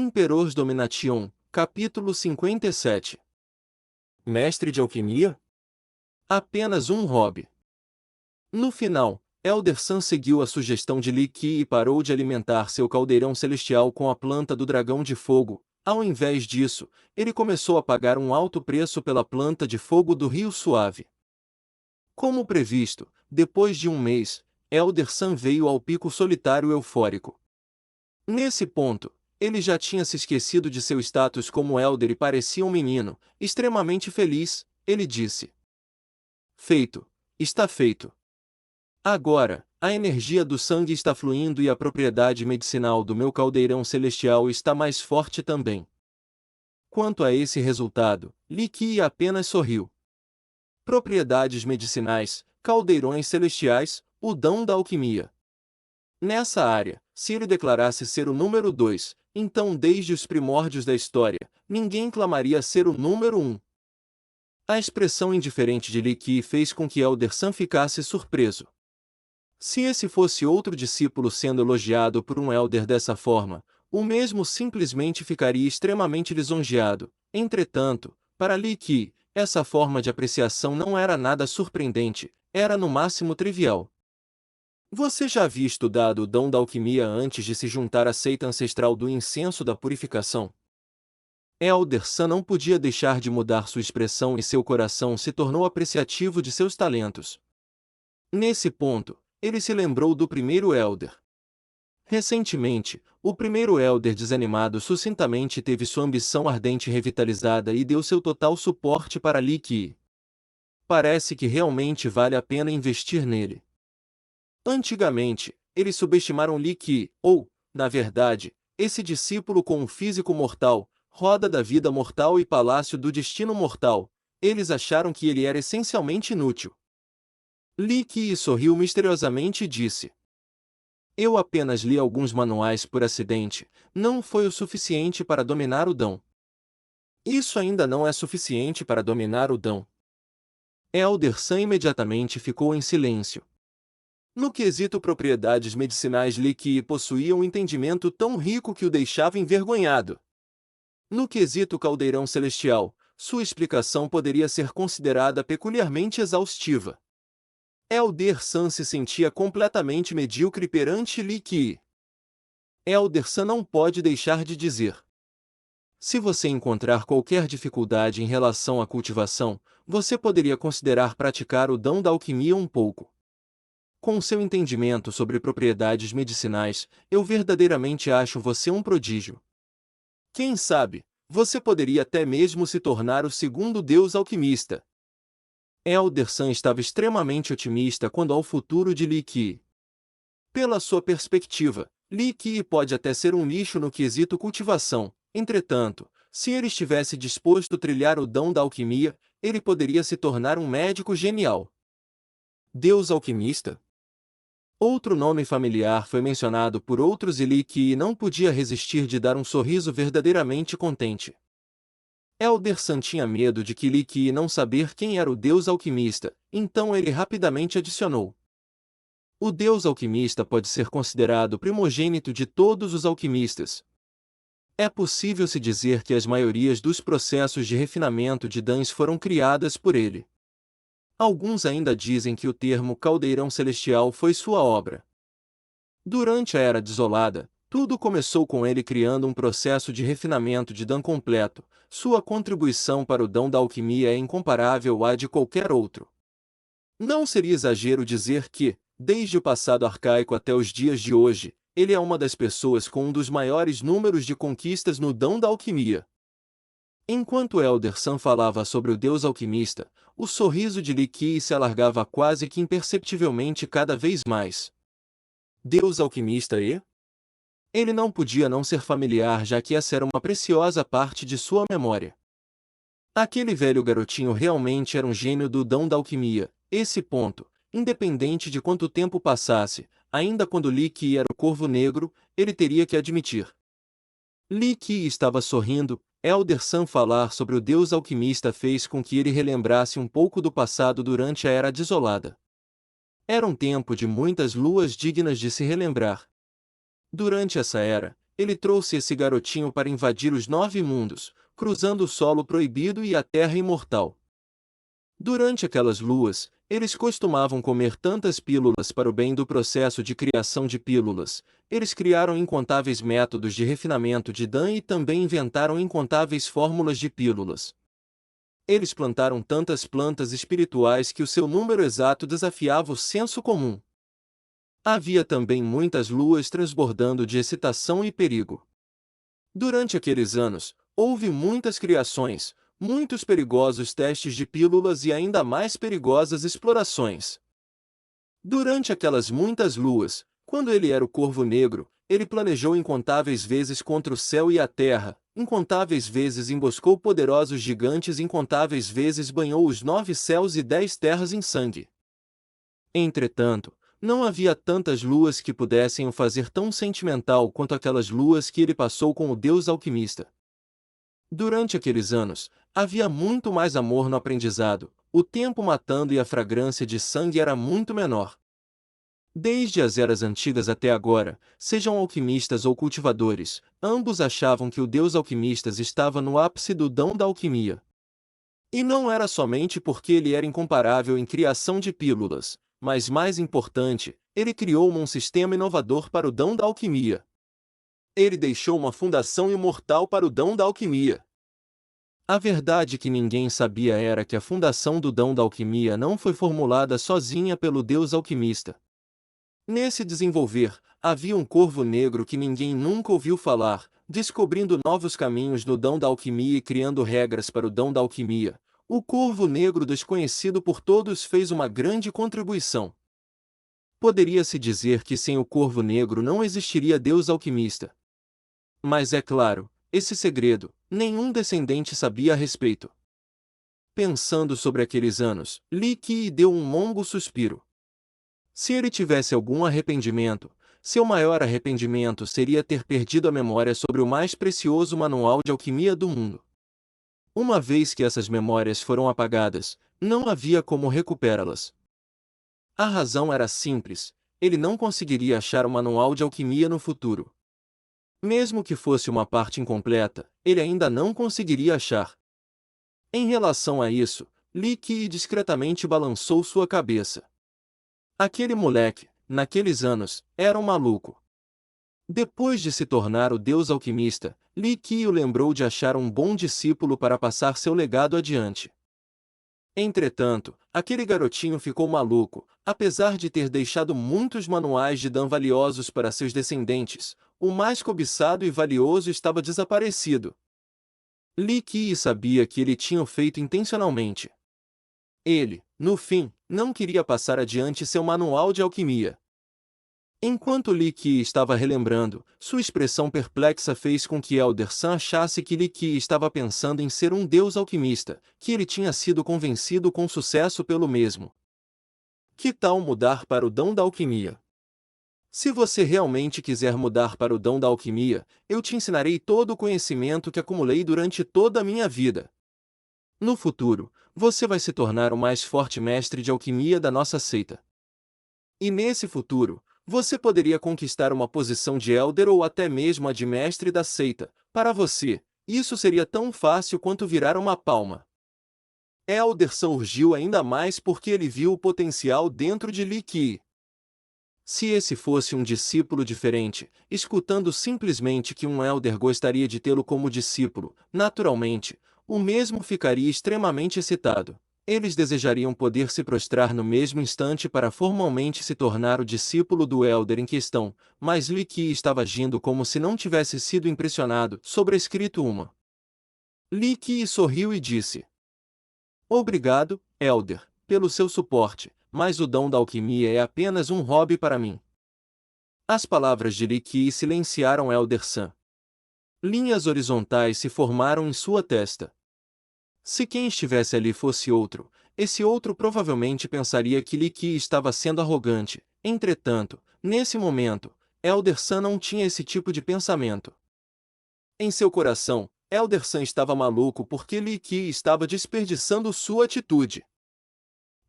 Imperors Domination, capítulo 57. Mestre de alquimia? Apenas um hobby. No final, Elder Sun seguiu a sugestão de Li Qi e parou de alimentar seu caldeirão celestial com a planta do dragão de fogo. Ao invés disso, ele começou a pagar um alto preço pela planta de fogo do Rio Suave. Como previsto, depois de um mês, Elder Sun veio ao pico solitário eufórico. Nesse ponto, ele já tinha se esquecido de seu status como Elder e parecia um menino, extremamente feliz. Ele disse: Feito. Está feito. Agora, a energia do sangue está fluindo e a propriedade medicinal do meu caldeirão celestial está mais forte também. Quanto a esse resultado, Li Qi apenas sorriu. Propriedades medicinais, caldeirões celestiais, o dom da alquimia. Nessa área, se ele declarasse ser o número 2, então desde os primórdios da história, ninguém clamaria ser o número 1. A expressão indiferente de Li Qi fez com que Elder Sun ficasse surpreso. Se esse fosse outro discípulo sendo elogiado por um Elder dessa forma, o mesmo simplesmente ficaria extremamente lisonjeado. Entretanto, para Li Qi, essa forma de apreciação não era nada surpreendente, era no máximo trivial. Você já havia estudado o dom da alquimia antes de se juntar à seita ancestral do incenso da purificação? Elder Sun não podia deixar de mudar sua expressão e seu coração se tornou apreciativo de seus talentos. Nesse ponto, ele se lembrou do primeiro Elder. Recentemente, o primeiro Elder desanimado sucintamente teve sua ambição ardente revitalizada e deu seu total suporte para Li Qi. Parece que realmente vale a pena investir nele. Antigamente, eles subestimaram Li Qi, ou, na verdade, esse discípulo com um físico mortal, roda da vida mortal e palácio do destino mortal. Eles acharam que ele era essencialmente inútil. Li Qi sorriu misteriosamente e disse: Eu apenas li alguns manuais por acidente, não foi o suficiente para dominar o dom. Isso ainda não é suficiente para dominar o dom. Elder Sun imediatamente ficou em silêncio. No quesito propriedades medicinais, Li Qi possuía um entendimento tão rico que o deixava envergonhado. No quesito caldeirão celestial, sua explicação poderia ser considerada peculiarmente exaustiva. Elder Sun se sentia completamente medíocre perante Li Qi. Elder Sun não pode deixar de dizer: se você encontrar qualquer dificuldade em relação à cultivação, você poderia considerar praticar o dom da alquimia um pouco. Com seu entendimento sobre propriedades medicinais, eu verdadeiramente acho você um prodígio. Quem sabe, você poderia até mesmo se tornar o segundo deus alquimista. Elder Sun estava extremamente otimista quanto ao futuro de Li Qi. Pela sua perspectiva, Li Qi pode até ser um lixo no quesito cultivação. Entretanto, se ele estivesse disposto a trilhar o dom da alquimia, ele poderia se tornar um médico genial. Deus alquimista? Outro nome familiar foi mencionado por outros e Li Qi não podia resistir de dar um sorriso verdadeiramente contente. Elder Sun tinha medo de que Li Qi não saber quem era o Deus alquimista, então ele rapidamente adicionou: O Deus alquimista pode ser considerado o primogênito de todos os alquimistas. É possível se dizer que as maiorias dos processos de refinamento de dons foram criadas por ele. Alguns ainda dizem que o termo caldeirão celestial foi sua obra. Durante a Era Desolada, tudo começou com ele criando um processo de refinamento de dom completo. Sua contribuição para o dom da alquimia é incomparável à de qualquer outro. Não seria exagero dizer que, desde o passado arcaico até os dias de hoje, ele é uma das pessoas com um dos maiores números de conquistas no dom da alquimia. Enquanto Elder Sun falava sobre o Deus alquimista, o sorriso de Li Qi se alargava quase que imperceptivelmente cada vez mais. Deus alquimista e? Ele não podia não ser familiar, já que essa era uma preciosa parte de sua memória. Aquele velho garotinho realmente era um gênio do dom da alquimia. Esse ponto, independente de quanto tempo passasse, ainda quando Li Qi era o Corvo Negro, ele teria que admitir. Li Qi estava sorrindo. Elder Sun falar sobre o Deus alquimista fez com que ele relembrasse um pouco do passado durante a Era Desolada. Era um tempo de muitas luas dignas de se relembrar. Durante essa era, ele trouxe esse garotinho para invadir os 9 mundos, cruzando o solo proibido e a terra imortal. Durante aquelas luas, eles costumavam comer tantas pílulas para o bem do processo de criação de pílulas. Eles criaram incontáveis métodos de refinamento de Dan e também inventaram incontáveis fórmulas de pílulas. Eles plantaram tantas plantas espirituais que o seu número exato desafiava o senso comum. Havia também muitas luas transbordando de excitação e perigo. Durante aqueles anos, houve muitas criações, muitos perigosos testes de pílulas e ainda mais perigosas explorações. Durante aquelas muitas luas, quando ele era o Corvo Negro, ele planejou incontáveis vezes contra o céu e a terra, incontáveis vezes emboscou poderosos gigantes, incontáveis vezes banhou os 9 céus e 10 terras em sangue. Entretanto, não havia tantas luas que pudessem o fazer tão sentimental quanto aquelas luas que ele passou com o deus alquimista. Durante aqueles anos, havia muito mais amor no aprendizado, o tempo matando e a fragrância de sangue era muito menor. Desde as eras antigas até agora, sejam alquimistas ou cultivadores, ambos achavam que o deus alquimistas estava no ápice do dom da alquimia. E não era somente porque ele era incomparável em criação de pílulas, mas mais importante, ele criou um sistema inovador para o dom da alquimia. Ele deixou uma fundação imortal para o dom da alquimia. A verdade que ninguém sabia era que a fundação do dom da alquimia não foi formulada sozinha pelo deus alquimista. Nesse desenvolver, havia um corvo negro que ninguém nunca ouviu falar, descobrindo novos caminhos no dom da alquimia e criando regras para o dom da alquimia. O corvo negro desconhecido por todos fez uma grande contribuição. Poderia-se dizer que sem o corvo negro não existiria deus alquimista. Mas é claro, esse segredo, nenhum descendente sabia a respeito. Pensando sobre aqueles anos, Li Qi deu um longo suspiro. Se ele tivesse algum arrependimento, seu maior arrependimento seria ter perdido a memória sobre o mais precioso manual de alquimia do mundo. Uma vez que essas memórias foram apagadas, não havia como recuperá-las. A razão era simples, ele não conseguiria achar o manual de alquimia no futuro. Mesmo que fosse uma parte incompleta, ele ainda não conseguiria achar. Em relação a isso, Li Qi discretamente balançou sua cabeça. Aquele moleque, naqueles anos, era um maluco. Depois de se tornar o deus alquimista, Li Qi o lembrou de achar um bom discípulo para passar seu legado adiante. Entretanto, aquele garotinho ficou maluco, apesar de ter deixado muitos manuais de Dan valiosos para seus descendentes, o mais cobiçado e valioso estava desaparecido. Li Qi sabia que ele tinha o feito intencionalmente. Ele, no fim, não queria passar adiante seu manual de alquimia. Enquanto Li Qi estava relembrando, sua expressão perplexa fez com que Elder Sun achasse que Li Qi estava pensando em ser um deus alquimista, que ele tinha sido convencido com sucesso pelo mesmo. Que tal mudar para o dom da alquimia? Se você realmente quiser mudar para o dom da alquimia, eu te ensinarei todo o conhecimento que acumulei durante toda a minha vida. No futuro, você vai se tornar o mais forte mestre de alquimia da nossa seita. E nesse futuro, você poderia conquistar uma posição de Elder ou até mesmo a de mestre da seita. Para você, isso seria tão fácil quanto virar uma palma. Elder surgiu ainda mais porque ele viu o potencial dentro de Li Qi. Se esse fosse um discípulo diferente, escutando simplesmente que um Elder gostaria de tê-lo como discípulo, naturalmente, o mesmo ficaria extremamente excitado. Eles desejariam poder se prostrar no mesmo instante para formalmente se tornar o discípulo do Elder em questão, mas Li Qi estava agindo como se não tivesse sido impressionado, sobrescrito uma. Li Qi sorriu e disse: Obrigado, Elder, pelo seu suporte, mas o dom da alquimia é apenas um hobby para mim. As palavras de Li Qi silenciaram Elder Sun. Linhas horizontais se formaram em sua testa. Se quem estivesse ali fosse outro, esse outro provavelmente pensaria que Li Qi estava sendo arrogante. Entretanto, nesse momento, Elder Sun não tinha esse tipo de pensamento. Em seu coração, Elder Sun estava maluco porque Li Qi estava desperdiçando sua atitude.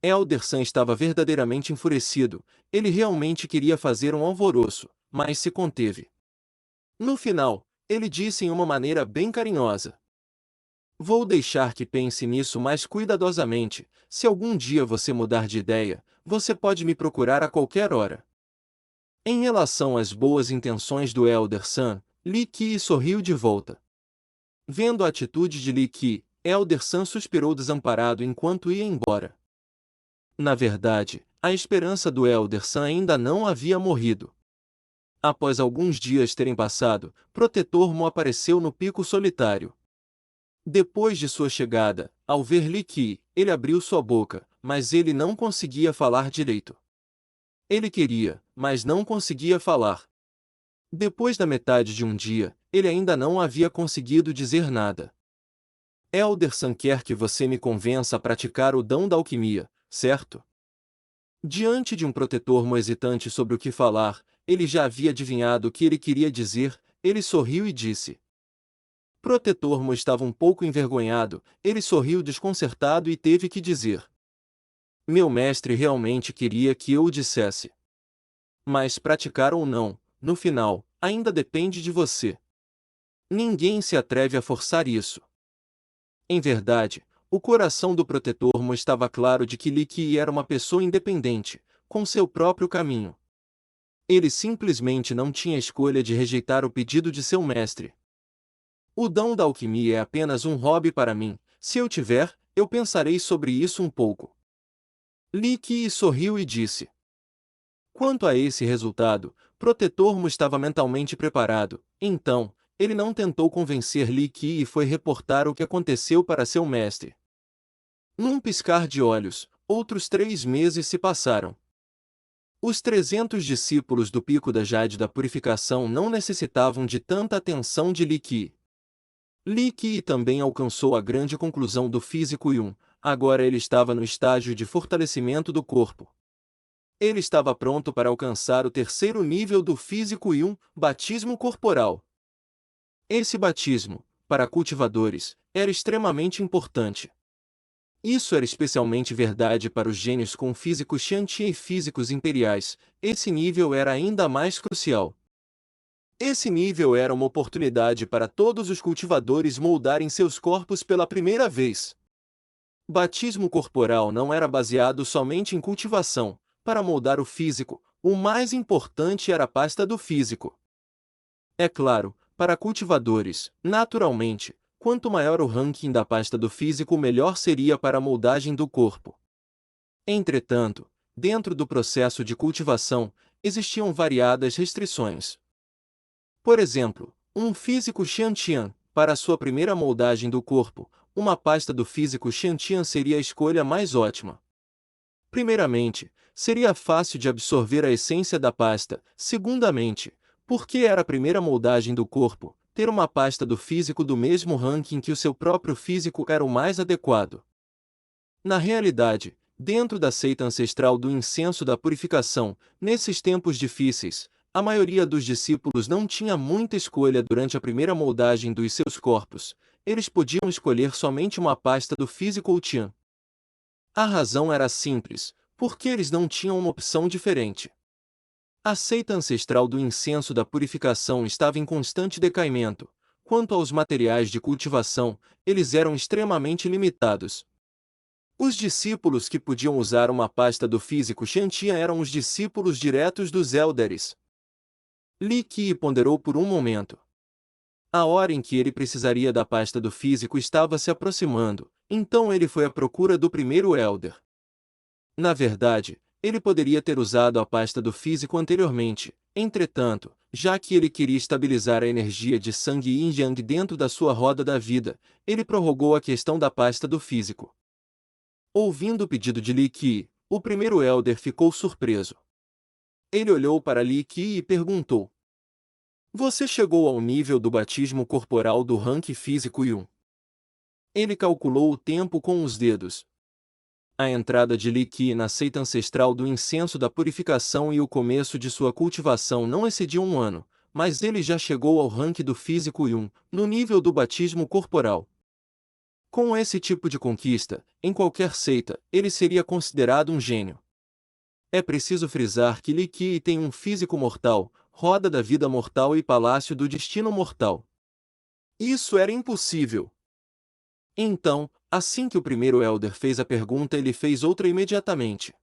Elder Sun estava verdadeiramente enfurecido, ele realmente queria fazer um alvoroço, mas se conteve. No final, ele disse em uma maneira bem carinhosa: vou deixar que pense nisso mais cuidadosamente. Se algum dia você mudar de ideia, você pode me procurar a qualquer hora. Em relação às boas intenções do Elder Sun, Li Qi sorriu de volta. Vendo a atitude de Li Qi, Elder Sun suspirou desamparado enquanto ia embora. Na verdade, a esperança do Elder Sun ainda não havia morrido. Após alguns dias terem passado, Protetor Mo apareceu no pico solitário. Depois de sua chegada, ao ver Li Qi, ele abriu sua boca, mas ele não conseguia falar direito. Ele queria, mas não conseguia falar. Depois da metade de um dia, ele ainda não havia conseguido dizer nada. Elder Sun quer que você me convença a praticar o dom da alquimia, certo? Diante de um protetor Mo hesitante sobre o que falar, ele já havia adivinhado o que ele queria dizer, ele sorriu e disse. Protetor Mo estava um pouco envergonhado, ele sorriu desconcertado e teve que dizer. Meu mestre realmente queria que eu o dissesse. Mas praticar ou não, no final, ainda depende de você. Ninguém se atreve a forçar isso. Em verdade, o coração do Protetor Mo estava claro de que Li Qi era uma pessoa independente, com seu próprio caminho. Ele simplesmente não tinha escolha de rejeitar o pedido de seu mestre. O dom da alquimia é apenas um hobby para mim, se eu tiver, eu pensarei sobre isso um pouco. Li Qi sorriu e disse. Quanto a esse resultado, Protetor Mo estava mentalmente preparado, então, ele não tentou convencer Li Qi e foi reportar o que aconteceu para seu mestre. Num piscar de olhos, outros 3 meses se passaram. Os 300 discípulos do Pico da Jade da Purificação não necessitavam de tanta atenção de Li Qi. Li Qi também alcançou a grande conclusão do Físico Yun, agora ele estava no estágio de fortalecimento do corpo. Ele estava pronto para alcançar o 3º nível do Físico Yun, batismo corporal. Esse batismo, para cultivadores, era extremamente importante. Isso era especialmente verdade para os gênios com físicos Xiantian e físicos imperiais, esse nível era ainda mais crucial. Esse nível era uma oportunidade para todos os cultivadores moldarem seus corpos pela primeira vez. Batismo corporal não era baseado somente em cultivação. Para moldar o físico, o mais importante era a pasta do físico. É claro, para cultivadores, naturalmente, quanto maior o ranking da pasta do físico, melhor seria para a moldagem do corpo. Entretanto, dentro do processo de cultivação, existiam variadas restrições. Por exemplo, um físico Xiantian, para sua primeira moldagem do corpo, uma pasta do físico Xiantian seria a escolha mais ótima. Primeiramente, seria fácil de absorver a essência da pasta. Segundamente, porque era a primeira moldagem do corpo, ter uma pasta do físico do mesmo ranking que o seu próprio físico era o mais adequado. Na realidade, dentro da seita ancestral do incenso da purificação, nesses tempos difíceis, a maioria dos discípulos não tinha muita escolha durante a primeira moldagem dos seus corpos. Eles podiam escolher somente uma pasta do físico ou Tian. A razão era simples, porque eles não tinham uma opção diferente. A seita ancestral do incenso da purificação estava em constante decaimento. Quanto aos materiais de cultivação, eles eram extremamente limitados. Os discípulos que podiam usar uma pasta do físico Xiantian eram os discípulos diretos dos Elderes. Li Qi ponderou por um momento. A hora em que ele precisaria da pasta do físico estava se aproximando, então ele foi à procura do primeiro Elder. Na verdade, ele poderia ter usado a pasta do físico anteriormente, entretanto, já que ele queria estabilizar a energia de sangue yin yang dentro da sua roda da vida, ele prorrogou a questão da pasta do físico. Ouvindo o pedido de Li Qi, o primeiro Elder ficou surpreso. Ele olhou para Li Qi e perguntou: você chegou ao nível do batismo corporal do rank físico Yun? Ele calculou o tempo com os dedos. A entrada de Li Qi na seita ancestral do incenso da purificação e o começo de sua cultivação não excediam 1 ano, mas ele já chegou ao rank do físico Yun, no nível do batismo corporal. Com esse tipo de conquista, em qualquer seita, ele seria considerado um gênio. É preciso frisar que Li Qi tem um físico mortal, roda da vida mortal e palácio do destino mortal. Isso era impossível. Então, assim que o primeiro Elder fez a pergunta, ele fez outra imediatamente.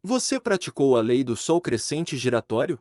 Você praticou a lei do sol crescente giratório?